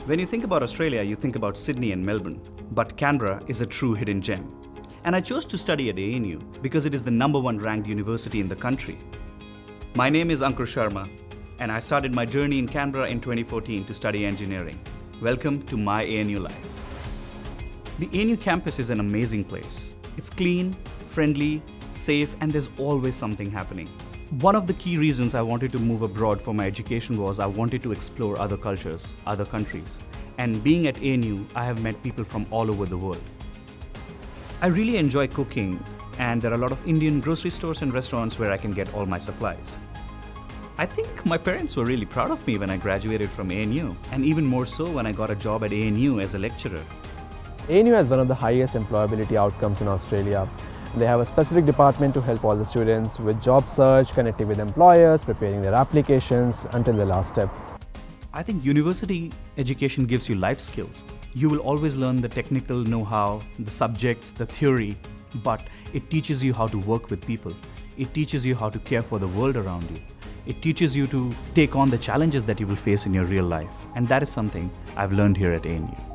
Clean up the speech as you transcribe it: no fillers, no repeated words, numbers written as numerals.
When you think about Australia, you think about Sydney and Melbourne, but Canberra is a true hidden gem. And I chose to study at ANU because it is the #1 ranked university in the country. My name is Ankur Sharma, and I started my journey in Canberra in 2014 to study engineering. Welcome to my ANU life. The ANU campus is an amazing place. It's clean, friendly, safe, and there's always something happening. One of the key reasons I wanted to move abroad for my education was I wanted to explore other cultures, other countries. And being at ANU, I have met people from all over the world. I really enjoy cooking, and there are a lot of Indian grocery stores and restaurants where I can get all my supplies. I think my parents were really proud of me when I graduated from ANU, and even more so when I got a job at ANU as a lecturer. ANU has one of the highest employability outcomes in Australia. They have a specific department to help all the students with job search, connecting with employers, preparing their applications until the last step. I think university education gives you life skills. You will always learn the technical know-how, the subjects, the theory, but it teaches you how to work with people. It teaches you how to care for the world around you. It teaches you to take on the challenges that you will face in your real life. And that is something I've learned here at ANU.